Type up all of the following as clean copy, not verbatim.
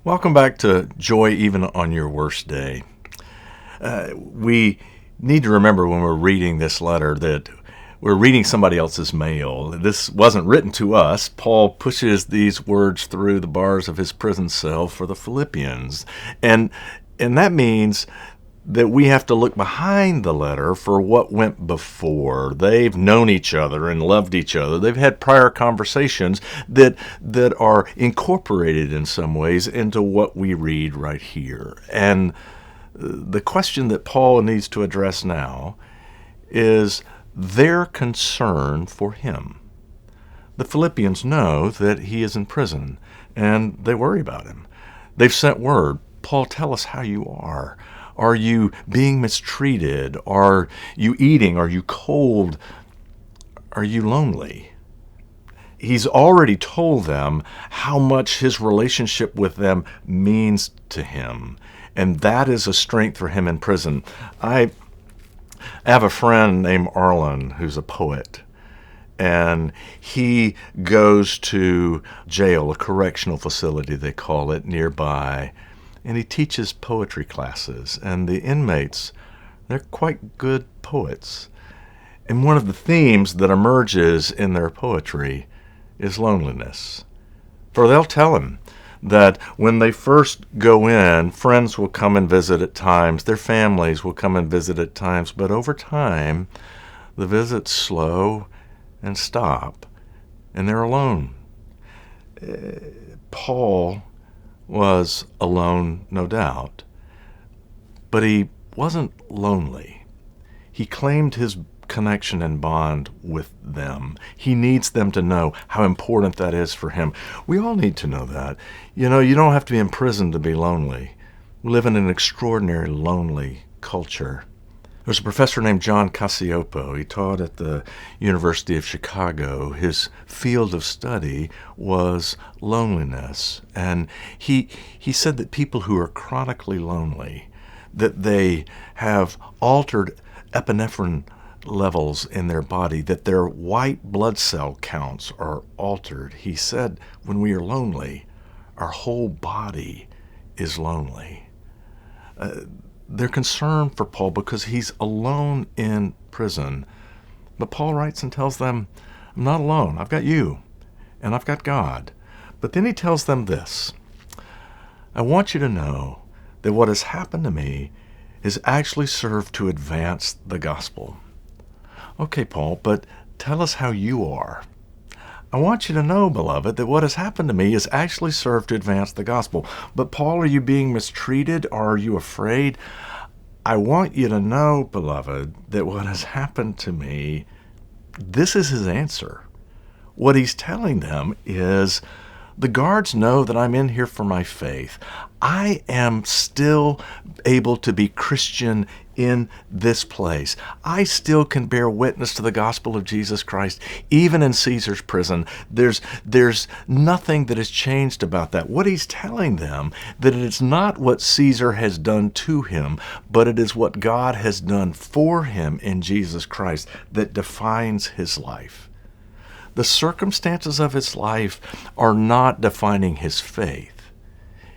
Welcome back to Joy Even on Your Worst Day. We need to remember when we're reading this letter that we're reading somebody else's mail. This wasn't written to us. Paul pushes these words through the bars of his prison cell for the Philippians. And that means that we have to look behind the letter for what went before. They've known each other and loved each other. They've had prior conversations that are incorporated in some ways into what we read right here. And the question that Paul needs to address now is their concern for him. The Philippians know that he is in prison, and they worry about him. They've sent word, Paul, tell us how you are. Are you being mistreated? Are you eating? Are you cold? Are you lonely? He's already told them how much his relationship with them means to him, and that is a strength for him in prison. I have a friend named Arlen who's a poet, and he goes to jail, a correctional facility they call it, nearby, and he teaches poetry classes, and the inmates, they're quite good poets. And one of the themes that emerges in their poetry is loneliness. For they'll tell him that when they first go in, friends will come and visit at times, their families will come and visit at times, but over time, the visits slow and stop, and they're alone. Paul was alone, no doubt, but he wasn't lonely. He claimed his connection and bond with them. He needs them to know how important that is for him. We all need to know that. You know, you don't have to be in prison to be lonely. We live in an extraordinary lonely culture. There's a professor named John Cacioppo. He taught at the University of Chicago. His field of study was loneliness. And he said that people who are chronically lonely, that they have altered epinephrine levels in their body, that their white blood cell counts are altered. He said when we are lonely, our whole body is lonely. They're concerned for Paul because he's alone in prison. But Paul writes and tells them, I'm not alone. I've got you, and I've got God. But then he tells them this, I want you to know that what has happened to me has actually served to advance the gospel. Okay, Paul, but tell us how you are. I want you to know, beloved, that what has happened to me has actually served to advance the gospel. But Paul, are you being mistreated? Or are you afraid? I want you to know, beloved, that what has happened to me, this is his answer. What he's telling them is, the guards know that I'm in here for my faith. I am still able to be Christian in this place. I still can bear witness to the gospel of Jesus Christ, even in Caesar's prison. There's nothing that has changed about that. What he's telling them, that it is not what Caesar has done to him, but it is what God has done for him in Jesus Christ that defines his life. The circumstances of his life are not defining his faith.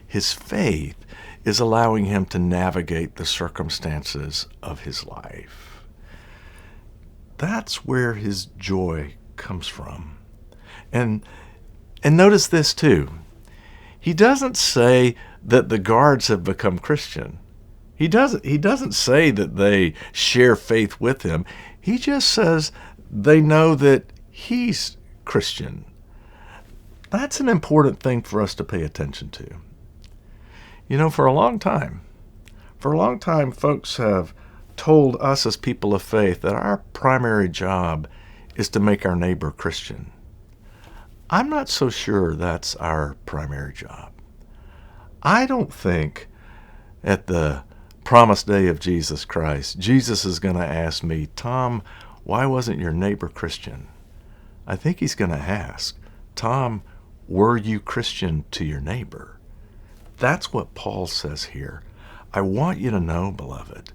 His faith is allowing him to navigate the circumstances of his life. That's where his joy comes from. And notice this too. He doesn't say that the guards have become Christian. He doesn't say that they share faith with him. He just says they know that he's Christian. That's an important thing for us to pay attention to. You know, for a long time, folks have told us as people of faith that our primary job is to make our neighbor Christian. I'm not so sure that's our primary job. I don't think at the promised day of Jesus Christ, Jesus is going to ask me, Tom, why wasn't your neighbor Christian? I think he's going to ask, Tom, were you Christian to your neighbor? That's what Paul says here. I want you to know, beloved,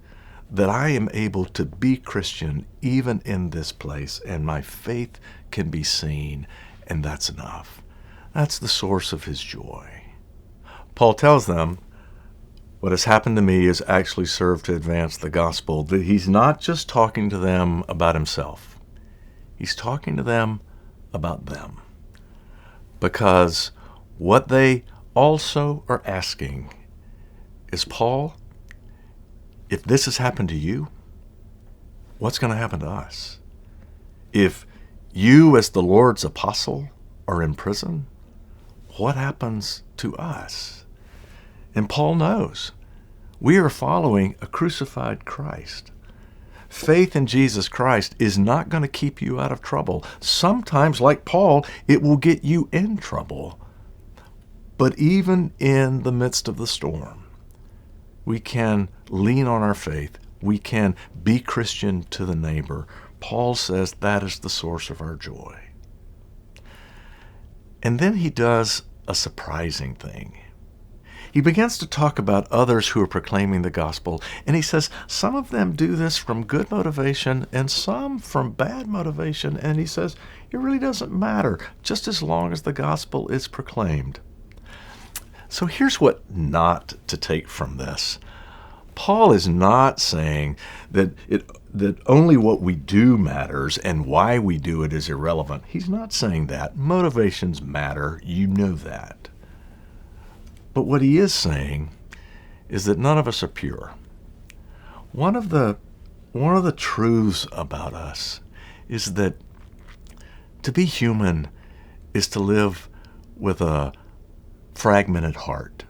that I am able to be Christian even in this place, and my faith can be seen, and that's enough. That's the source of his joy. Paul tells them, what has happened to me has actually served to advance the gospel. That he's not just talking to them about himself. He's talking to them about them. Because what they also are asking is, Paul, if this has happened to you, what's going to happen to us? If you, as the Lord's apostle, are in prison, what happens to us? And Paul knows we are following a crucified Christ. Faith in Jesus Christ is not going to keep you out of trouble. Sometimes, like Paul, it will get you in trouble. But even in the midst of the storm, we can lean on our faith. We can be Christian to the neighbor. Paul says that is the source of our joy. And then he does a surprising thing. He begins to talk about others who are proclaiming the gospel, and he says some of them do this from good motivation and some from bad motivation, and he says it really doesn't matter, just as long as the gospel is proclaimed. So here's what not to take from this. Paul is not saying that only what we do matters and why we do it is irrelevant. He's not saying that. Motivations matter. You know that. But what he is saying is that none of us are pure. One of the truths about us is that to be human is to live with a fragmented heart.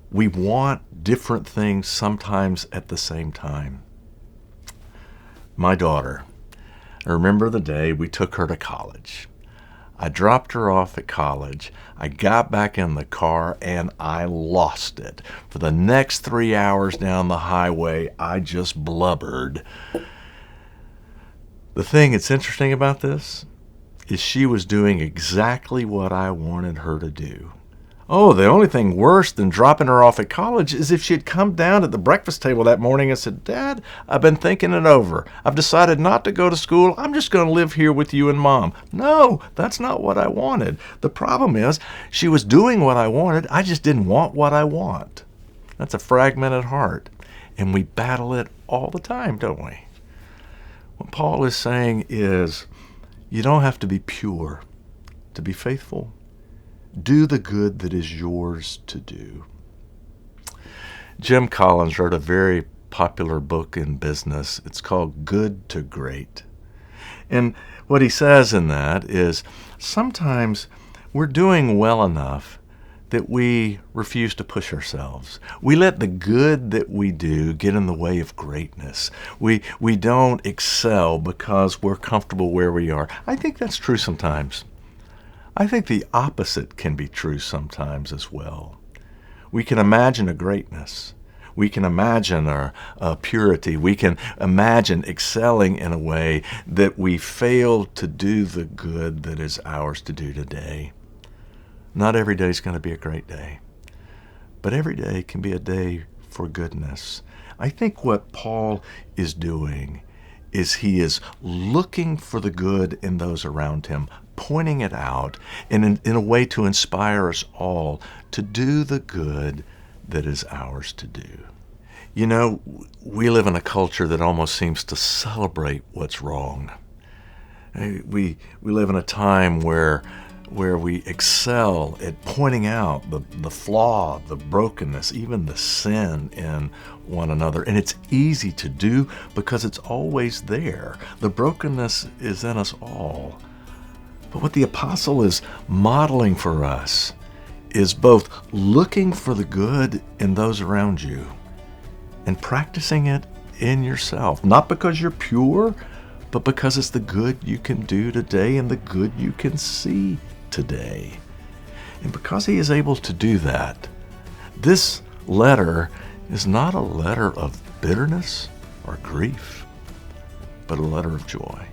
We want different things sometimes at the same time. My daughter, I remember the day we took her to college. I dropped her off at college. I got back in the car and I lost it. For the next 3 hours down the highway, I just blubbered. The thing that's interesting about this is she was doing exactly what I wanted her to do. Oh, the only thing worse than dropping her off at college is if she had come down at the breakfast table that morning and said, Dad, I've been thinking it over. I've decided not to go to school. I'm just going to live here with you and Mom. No, that's not what I wanted. The problem is she was doing what I wanted. I just didn't want what I want. That's a fragmented heart. And we battle it all the time, don't we? What Paul is saying is you don't have to be pure to be faithful. Do the good that is yours to do. Jim Collins wrote a very popular book in business. It's called Good to Great. And what he says in that is sometimes we're doing well enough that we refuse to push ourselves. We let the good that we do get in the way of greatness. We don't excel because we're comfortable where we are. I think that's true sometimes. I think the opposite can be true sometimes as well. We can imagine a greatness. We can imagine a purity. We can imagine excelling in a way that we fail to do the good that is ours to do today. Not every day is going to be a great day, but every day can be a day for goodness. I think what Paul is doing is he is looking for the good in those around him, pointing it out in a way to inspire us all to do the good that is ours to do. You know, we live in a culture that almost seems to celebrate what's wrong. We live in a time where we excel at pointing out the flaw, the brokenness, even the sin in one another. And it's easy to do because it's always there. The brokenness is in us all. But what the apostle is modeling for us is both looking for the good in those around you and practicing it in yourself. Not because you're pure, but because it's the good you can do today and the good you can see today. And because he is able to do that, this letter is not a letter of bitterness or grief, but a letter of joy.